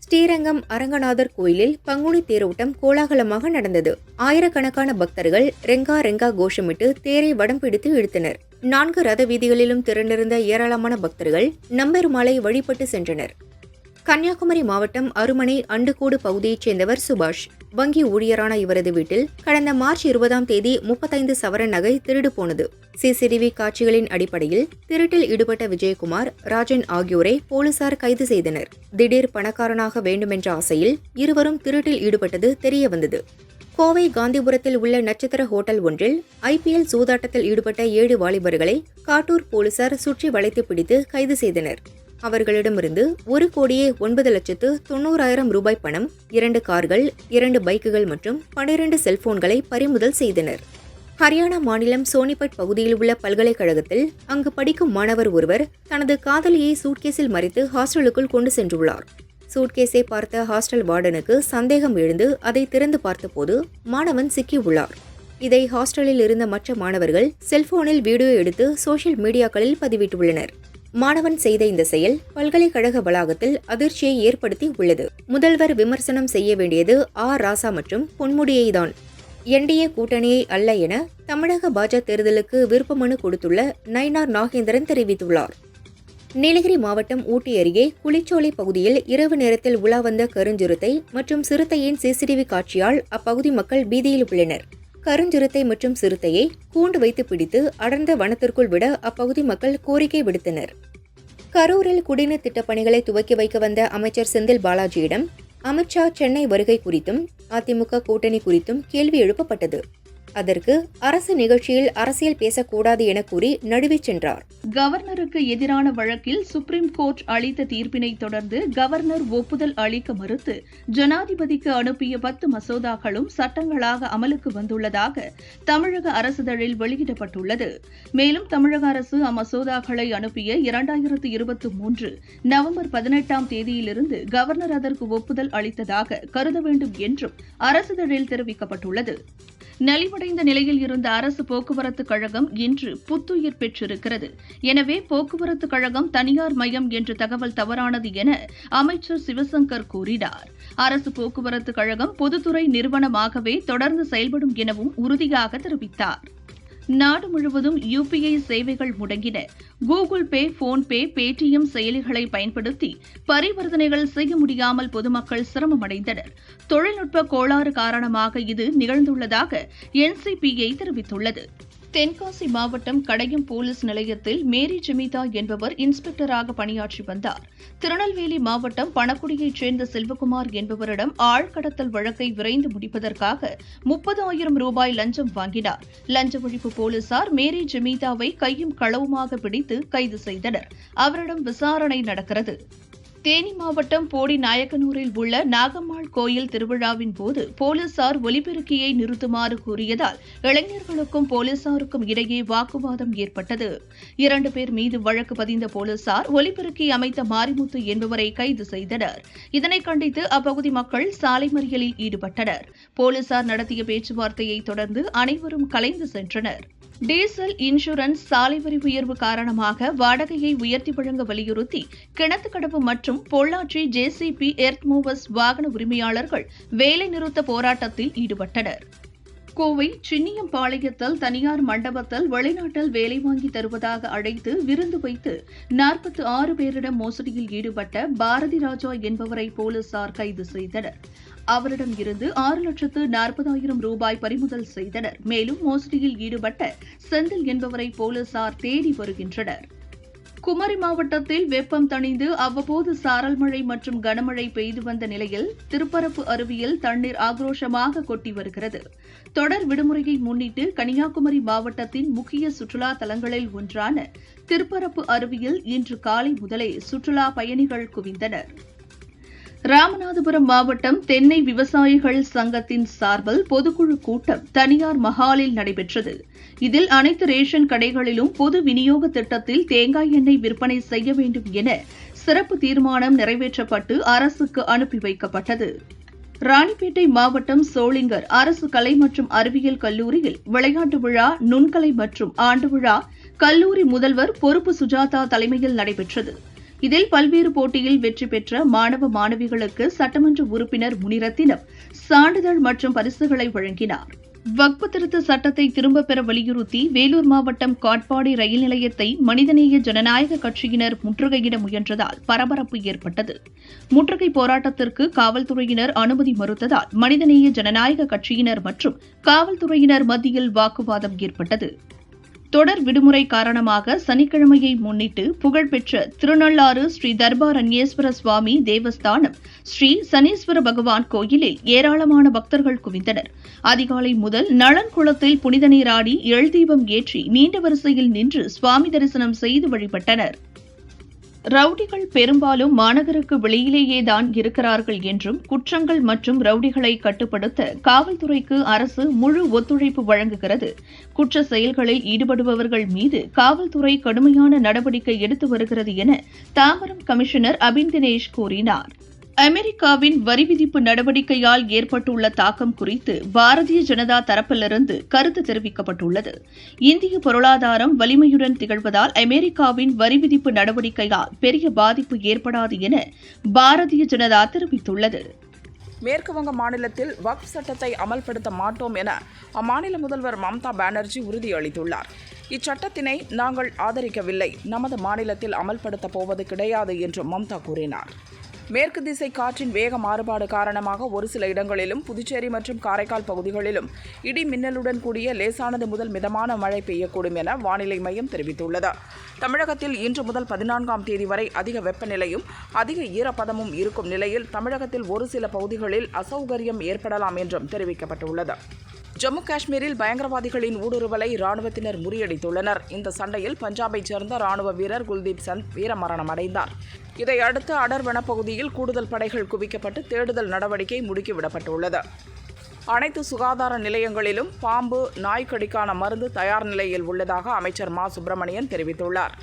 ஸ்ரீரங்கம் அரங்கநாதர் கோயிலில் பங்குனி தேரோட்டம் கோலாகலமாக நடந்தது. ஆயிரக்கணக்கான பக்தர்கள் ரெங்கா ரெங்கா கோஷமிட்டு தேரை வடம் பிடித்து இழுத்தனர். 4 ரத வீதிகளிலும் திரண்டிருந்த ஏராளமான பக்தர்கள் நம்பெருமாளை வழிபட்டு சென்றனர். கன்னியாகுமரி மாவட்டம் அருமனை அண்டுகோடு பகுதியைச் சேர்ந்தவர் சுபாஷ். வங்கி ஊழியரான இவரது வீட்டில் கடந்த மார்ச் 20ஆம் தேதி 35 சவரன் நகை திருடு போனது. சிசிடிவி காட்சிகளின் அடிப்படையில் திருட்டில் ஈடுபட்ட விஜயகுமார், ராஜன் ஆகியோரை போலீசார் கைது செய்தனர். திடீர் பணக்காரனாக வேண்டுமென்ற ஆசையில் இருவரும் திருட்டில் ஈடுபட்டது தெரியவந்தது. கோவை காந்திபுரத்தில் உள்ள நட்சத்திர ஹோட்டல் ஒன்றில் IPL சூதாட்டத்தில் ஈடுபட்ட 7 வாலிபர்களை காட்டூர் போலீசார் சுற்றி வளைத்து பிடித்து கைது செய்தனர். அவர்களிடமிருந்து 1,09,90,000 ரூபாய் பணம், 2 கார்கள், 2 பைக்குகள் மற்றும் 12 செல்போன்களை பறிமுதல் செய்தனர். ஹரியானா மாநிலம் சோனிபட் பகுதியில் உள்ள பல்கலைக்கழகத்தில் அங்கு படிக்கும் மாணவர் ஒருவர் தனது காதலியை சூட்கேஸில் மறைத்து ஹாஸ்டலுக்குள் கொண்டு சென்றுள்ளார். சூட்கேஸை பார்த்த ஹாஸ்டல் வார்டனுக்கு சந்தேகம் எழுந்து அதை திறந்து பார்த்தபோது மாணவன் சிக்கியுள்ளார். இதை ஹாஸ்டலில் இருந்த மற்ற மாணவர்கள் செல்போனில் வீடியோ எடுத்து சோஷியல் மீடியாக்களில் பதிவிட்டுள்ளனர். மாணவன் செய்த இந்த செயல் பல்கலைக்கழக வளாகத்தில் அதிர்ச்சியை ஏற்படுத்தி உள்ளது. முதல்வர் விமர்சனம் செய்ய வேண்டியது ராசா மற்றும் பொன்முடியை தான், NDA கூட்டணியை அல்ல என தமிழக பாஜக தேர்தலுக்கு விருப்ப மனு கொடுத்துள்ள நயினார் நாகேந்திரன் தெரிவித்துள்ளார். நீலகிரி மாவட்டம் ஊட்டி அருகே குளிச்சோலை பகுதியில் இரவு நேரத்தில் உலா வந்த கருஞ்சிறுத்தை மற்றும் சிறுத்தையின் சிசிடிவி காட்சியால் அப்பகுதி மக்கள் பீதியில் உள்ளனர். கருஞ்சிறுத்தை மற்றும் சிறுத்தையை கூண்டு வைத்து பிடித்து அடர்ந்த வனத்திற்குள் விட அப்பகுதி மக்கள் கோரிக்கை விடுத்தனர். கரூரில் குடிநீர் திட்டப்பணிகளை துவக்கி வைக்க வந்த அமைச்சர் செந்தில் பாலாஜியிடம் அமித்ஷா சென்னை வருகை குறித்தும் அதிமுக கூட்டணி குறித்தும் கேள்வி எழுப்பப்பட்டது. அதற்கு அரசு நிகழ்ச்சியில் அரசியல் பேசக்கூடாது என கூறி நழுவிச் சென்றார். கவர்னருக்கு எதிரான வழக்கில் சுப்ரீம் கோர்ட் அளித்த தீர்ப்பினை தொடர்ந்து கவர்னர் ஒப்புதல் அளிக்க மறுத்து ஜனாதிபதிக்கு அனுப்பிய 10 மசோதாக்களும் சட்டங்களாக அமலுக்கு வந்துள்ளதாக தமிழக அரசிதழில் வெளியிடப்பட்டுள்ளது. மேலும் தமிழக அரசு அம்மசோதாக்களை அனுப்பிய 2023 நவம்பர் 18ஆம் தேதியிலிருந்து கவர்னர் அதற்கு ஒப்புதல் அளித்ததாக கருத வேண்டும் என்றும் அரசிதழில் தெரிவிக்கப்பட்டுள்ளது. நலிவடைந்த நிலையில் இருந்த அரசு போக்குவரத்து கழகம் இன்று புத்துயிர் பெற்றிருக்கிறது. எனவே போக்குவரத்து கழகம் தனியார் மயம் என்ற தகவல் தவறானது என அமைச்சர் சிவசங்கர் கூறினார். அரசு போக்குவரத்து கழகம் பொதுத்துறை நிறுவனமாகவே தொடர்ந்து செயல்படும் எனவும் உறுதியாக தெரிவித்தார். நாடு முழுவதும் UPI சேவைகள் முடங்கின. கூகுள் பே, போன்பே, பேடிஎம் செயலிகளை பயன்படுத்தி பரிவர்த்தனைகள் செய்ய முடியாமல் பொதுமக்கள் சிரமமடைந்தனர். தொழில்நுட்ப கோளாறு காரணமாக இது நிகழ்ந்துள்ளதாக NCPI தெரிவித்துள்ளது. தென்காசி மாவட்டம் கடையம் போலீஸ் நிலையத்தில் மேரி ஜெமிதா என்பவர் இன்ஸ்பெக்டராக பணியாற்றி வந்தார். திருநெல்வேலி மாவட்டம் பணக்குடியைச் சேர்ந்த செல்வகுமார் என்பவரிடம் ஆழ்கடத்தல் வழக்கை விரைந்து முடிப்பதற்காக 30,000 ரூபாய் லஞ்சம் வாங்கினார். லஞ்ச ஒழிப்பு போலீசார் மேரி ஜெமிதாவை கையும் களவுமாக பிடித்து கைது செய்தனர். அவரிடம் விசாரணை நடக்கிறது. தேனி மாவட்டம் போடி நாயக்கனூரில் உள்ள நாகம்மாள் கோயில் திருவிழாவின் போது போலீசார் ஒலிபெருக்கியை நிறுத்துமாறு கூறியதால் இளைஞர்களுக்கும் போலீசாருக்கும் இடையே வாக்குவாதம் ஏற்பட்டது. 2 பேர் மீது வழக்கு பதிந்த போலீசார் ஒலிபெருக்கி அமைத்த மாரிமுத்து என்பவரை கைது செய்தனர். இதனை கண்டித்து அப்பகுதி மக்கள் சாலை மறியலில் ஈடுபட்டனர். போலீசார் நடத்திய பேச்சுவார்த்தையை தொடர்ந்து அனைவரும் கலைந்து சென்றனர். டீசல், இன்சூரன்ஸ், சாலை வரி உயர்வு காரணமாக வாடகையை உயர்த்தி வழங்க வலியுறுத்தி கிணத்துக்கடவு மற்றும் பொள்ளாச்சி JCP எர்த் மூவர்ஸ் வாகன உரிமையாளர்கள் வேலைநிறுத்த போராட்டத்தில் ஈடுபட்டனர். கோவை சின்னியம்பாளையத்தில் தனியார் மண்டபத்தில் வெளிநாட்டில் வேலை வாங்கி தருவதாக அழைத்து விருந்து வைத்து 46 பேரிடம் மோசடியில் ஈடுபட்ட பாரதி ராஜா என்பவரை போலீசார் கைது செய்தனர். அவரிடம் இருந்து 6,40,000 ரூபாய் பறிமுதல் செய்தனர். மேலும் மோசடியில் ஈடுபட்ட செந்தில் என்பவரை போலீசார் தேடி வருகின்றனர். குமரி மாவட்டத்தில் வெப்பம் தணிந்து அவ்வப்போது சாரல் மழை மற்றும் கனமழை பெய்து வந்த நிலையில் திருப்பரப்பு அருவியில் தண்ணீர் ஆக்ரோஷமாக கொட்டி வருகிறது. தொடர் விடுமுறையை முன்னிட்டு கன்னியாகுமரி மாவட்டத்தின் முக்கிய சுற்றுலா தலங்களில் ஒன்றான திருப்பரப்பு அருவியில் இன்று காலை முதலே சுற்றுலா பயணிகள் குவிந்தனர். ராமநாதபுரம் மாவட்டம் தென்னை விவசாயிகள் சங்கத்தின் சார்பில் பொதுக்குழு கூட்டம் தனியார் மஹாலில் நடைபெற்றது. இதில் அனைத்து ரேஷன் கடைகளிலும் பொது விநியோக திட்டத்தில் தேங்காய் எண்ணெய் விற்பனை செய்ய வேண்டும் என சிறப்பு தீர்மானம் நிறைவேற்றப்பட்டு அரசுக்கு அனுப்பி வைக்கப்பட்டது. ராணிப்பேட்டை மாவட்டம் சோளிங்கர் அரசு கலை மற்றும் அறிவியல் கல்லூரியில் விளையாட்டு விழா, நுண்கலை மற்றும் ஆண்டு விழா கல்லூரி முதல்வர் பொறுப்பு சுஜாதா தலைமையில் நடைபெற்றது. இதில் பல்வேறு போட்டியில் வெற்றி பெற்ற மாணவ மாணவிகளுக்கு சட்டமன்ற உறுப்பினர் முனிரத்தினம் சான்றிதழ் மற்றும் பரிசுகளை வழங்கினார். வக்பு திருத்த சட்டத்தை திரும்பப் பெற வலியுறுத்தி வேலூர் மாவட்டம் காட்பாடி ரயில் நிலையத்தை மனிதநேய ஜனநாயக கட்சியினர் முற்றுகையிட முயன்றதால் பரபரப்பு ஏற்பட்டது. முற்றுகை போராட்டத்திற்கு காவல்துறையினர் அனுமதி மறுத்ததால் மனிதநேய ஜனநாயக கட்சியினர் மற்றும் காவல்துறையினர் மத்தியில் வாக்குவாதம் ஏற்பட்டது. தொடர் விடுமுறை காரணமாக சனிக்கிழமையை முன்னிட்டு புகழ்பெற்ற திருநள்ளாறு ஸ்ரீ தர்பாரண்யேஸ்வர சுவாமி தேவஸ்தானம் ஸ்ரீ சனீஸ்வர பகவான் கோயிலில் ஏராளமான பக்தர்கள் குவிந்தனர். அதிகாலை முதல் நலன்குளத்தில் புனித நீராடி எழ்தீபம் ஏற்றி நீண்ட வரிசையில் நின்று சுவாமி தரிசனம் செய்து வழிபட்டனர். ரவுடிகள் பெரும்பாலும் மாநகருக்கு வெளியிலேயேதான் இருக்கிறார்கள் என்றும் குற்றங்கள் மற்றும் ரவுடிகளை கட்டுப்படுத்த காவல்துறைக்கு அரசு முழு ஒத்துழைப்பு வழங்குகிறது. குற்ற செயல்களில் ஈடுபடுபவர்கள் மீது காவல்துறை கடுமையான நடவடிக்கை எடுத்து வருகிறது என தாம்பரம் கமிஷனர் அபின் தினேஷ் கூறினார். அமெரிக்காவின் வரி விதிப்பு நடவடிக்கையால் ஏற்பட்டுள்ள தாக்கம் குறித்து பாரதிய ஜனதா தரப்பிலிருந்து கருத்து தெரிவிக்கப்பட்டுள்ளது. இந்திய பொருளாதாரம் வலிமையுடன் திகழ்வதால் அமெரிக்காவின் வரி விதிப்பு நடவடிக்கையால் பெரிய பாதிப்பு ஏற்படாது என பாரதிய ஜனதா தெரிவித்துள்ளது. மேற்குவங்க மாநிலத்தில் வக்ஃப் சட்டத்தை அமல்படுத்த மாட்டோம் என அம்மாநில முதல்வர் மம்தா பானர்ஜி உறுதியளித்துள்ளார். இச்சட்டத்தினை நாங்கள் ஆதரிக்கவில்லை, நமது மாநிலத்தில் அமல்படுத்தப் போவது கிடையாது என்று மம்தா கூறினார். மேற்கு திசை காற்றின் வேக மாறுபாடு காரணமாக ஒரு சில இடங்களிலும் புதுச்சேரி மற்றும் காரைக்கால் பகுதிகளிலும் இடி மின்னலுடன் கூடிய லேசானது முதல் மிதமான மழை பெய்யக்கூடும் என வானிலை மையம் தெரிவித்துள்ளது. தமிழகத்தில் இன்று முதல் 14ஆம் தேதி வரை அதிக வெப்பநிலையும் அதிக ஈரப்பதமும் இருக்கும் நிலையில் தமிழகத்தில் ஒரு சில பகுதிகளில் அசௌகரியம் ஏற்படலாம் என்றும் தெரிவிக்கப்பட்டுள்ளது. ஜம்மு காஷ்மீரில் பயங்கரவாதிகளின் ஊடுருவலை ராணுவத்தினர் முறியடித்துள்ளனர். இந்த சண்டையில் பஞ்சாபைச் சேர்ந்த ராணுவ வீரர் குல்தீப் சந்த் வீரமரணம் அடைந்தார். இதையடுத்து அடர் வனப்பகுதியில் கூடுதல் படைகள் குவிக்கப்பட்டு தேடுதல் நடவடிக்கை முடுக்கிவிடப்பட்டுள்ளது. அனைத்து சுகாதார நிலையங்களிலும் பாம்பு, நாய்க்கடிக்கான மருந்து தயார் நிலையில் உள்ளதாக அமைச்சர் மா சுப்பிரமணியன் தெரிவித்துள்ளார்.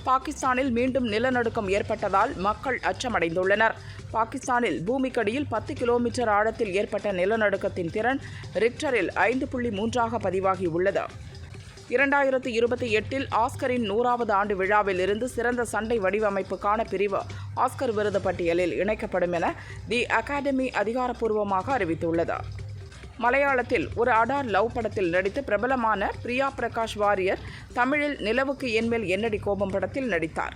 பாகிஸ்தானில் மீண்டும் நிலநடுக்கம் ஏற்பட்டதால் மக்கள் அச்சமடைந்துள்ளனர். பாகிஸ்தானில் பூமிக்கடியில் 10 கிலோமீட்டர் ஆழத்தில் ஏற்பட்ட நிலநடுக்கத்தின் திறன் ரிக்டரில் 5.3 பதிவாகியுள்ளது. 2028 ஆஸ்கரின் 100வது ஆண்டு விழாவில் இருந்து சிறந்த சண்டை வடிவமைப்புக்கான பிரிவு ஆஸ்கர் விருது பட்டியலில் இணைக்கப்படும் என தி அகாடமி அதிகாரப்பூர்வமாக அறிவித்துள்ளது. மலையாளத்தில் ஒரு அடார் லவ் படத்தில் நடித்து பிரபலமான பிரியா பிரகாஷ் வாரியர் தமிழில் நிலவுக்கு என்மேல் என்னடி கோபம் படத்தில் நடித்தார்.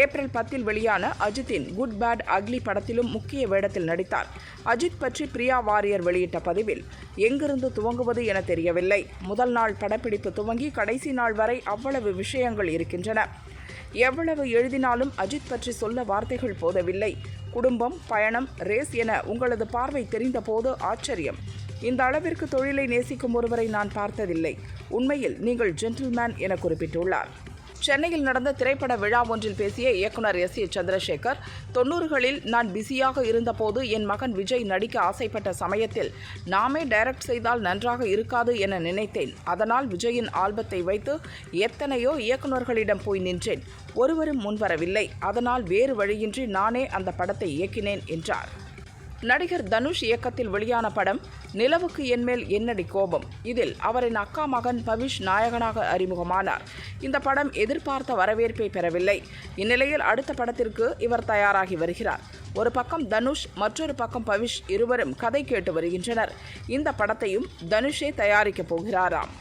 ஏப்ரல் 10 வெளியான அஜித்தின் குட் பேட் அக்லி படத்திலும் முக்கிய வேடத்தில் நடித்தார். அஜித் பற்றி பிரியா வாரியர் வெளியிட்ட பதிவில், எங்கிருந்து துவங்குவது என தெரியவில்லை. முதல் நாள் படப்பிடிப்பு துவங்கி கடைசி நாள் வரை அவ்வளவு விஷயங்கள் இருக்கின்றன. எவ்வளவு எழுதினாலும் அஜித் பற்றி சொல்ல வார்த்தைகள் போதவில்லை. குடும்பம், பயணம், ரேஸ் என உங்களது பார்வை தெரிந்த போது ஆச்சரியம். இந்த அளவிற்கு தொழிலை நேசிக்கும் ஒருவரை நான் பார்த்ததில்லை. உண்மையில் நீங்கள் ஜென்டில்மேன் என குறிப்பிட்டுள்ளார். சென்னையில் நடந்த திரைப்பட விழா ஒன்றில் பேசிய இயக்குனர் எஸ். ஏ. சந்திரசேகர், 90களில் நான் பிஸியாக இருந்தபோது என் மகன் விஜய் நடிக்க ஆசைப்பட்ட சமயத்தில் நாமே டைரக்ட் செய்தால் நன்றாக இருக்காது என நினைத்தேன். அதனால் விஜயின் ஆல்பத்தை வைத்து எத்தனையோ இயக்குநர்களிடம் போய் நின்றேன். ஒருவரும் முன்வரவில்லை. அதனால் வேறு வழியின்றி நானே அந்த படத்தை இயக்கினேன் என்றார். நடிகர் தனுஷ் இயக்கத்தில் வெளியான படம் நிலவுக்கு என்மேல் என்னடி கோபம். இதில் அவரின் அக்கா மகன் பவிஷ் நாயகனாக அறிமுகமானார். இந்த படம் எதிர்பார்த்த வரவேற்பை பெறவில்லை. இந்நிலையில் அடுத்த படத்திற்கு இவர் தயாராகி வருகிறார். ஒரு பக்கம் தனுஷ், மற்றொரு பக்கம் பவிஷ் இருவரும் கதை கேட்டு வருகின்றனர். இந்த படத்தையும் தனுஷே தயாரிக்கப் போகிறாராம்.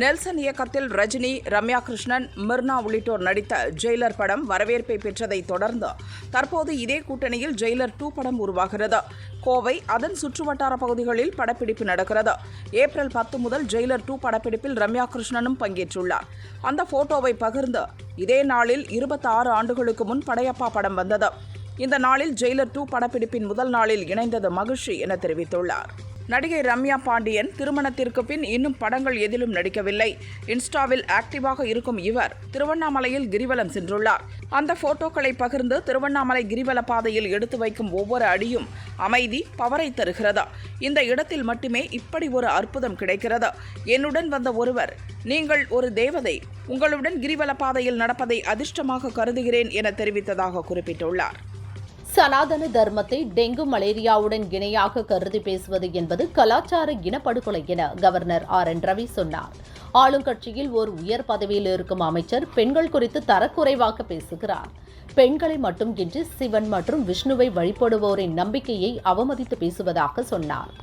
நெல்சன் இயக்கத்தில் ரஜினி, ரம்யா கிருஷ்ணன், மிர்னா உள்ளிட்டோர் நடித்த ஜெயிலர் படம் வரவேற்பை பெற்றதை தொடர்ந்து தற்போது இதே கூட்டணியில் ஜெயிலர் 2 படம் உருவாகிறது. கோவை, அதன் சுற்றுவட்டார பகுதிகளில் படப்பிடிப்பு நடக்கிறது. ஏப்ரல் 10 முதல் ஜெயிலர் 2 படப்பிடிப்பில் ரம்யா கிருஷ்ணனும் பங்கேற்றுள்ளார். அந்த போட்டோவை பகிர்ந்து இதே நாளில் 26 ஆண்டுகளுக்கு முன் படையப்பா படம் வந்தது. இந்த நாளில் ஜெயிலர் 2 படப்பிடிப்பின் முதல் நாளில் இணைந்தது மகிழ்ச்சி என தெரிவித்துள்ளார். நடிகை ரம்யா பாண்டியன் திருமணத்திற்கு பின் இன்னும் படங்கள் எதிலும் நடிக்கவில்லை. இன்ஸ்டாவில் ஆக்டிவாக இருக்கும் இவர் திருவண்ணாமலையில் கிரிவலம் சென்றுள்ளார். அந்த போட்டோக்களை பகிர்ந்து திருவண்ணாமலை கிரிவல பாதையில் எடுத்து வைக்கும் ஒவ்வொரு அடியும் அமைதி, பவரை தருகிறது. இந்த இடத்தில் மட்டுமே இப்படி ஒரு அற்புதம் கிடைக்கிறது. என்னுடன் வந்த ஒருவர், நீங்கள் ஒரு தேவதை, உங்களுடன் கிரிவல பாதையில் நடப்பதை அதிர்ஷ்டமாக கருதுகிறேன் என தெரிவித்ததாக குறிப்பிட்டுள்ளார். சனாதன தர்மத்தை டெங்கு, மலேரியாவுடன் இணையாக கருதி பேசுவது என்பது கலாச்சார இனப்படுகொலை என கவர்னர் RN ரவி சொன்னார். ஆளுங்கட்சியில் ஒரு உயர் பதவியில் இருக்கும் அமைச்சர் பெண்கள் குறித்து தரக்குறைவாக பேசுகிறார். பெண்களை மட்டும் இன்றி சிவன் மற்றும் விஷ்ணுவை வழிபடுவோரின் நம்பிக்கையை அவமதித்து பேசுவதாக சொன்னார்.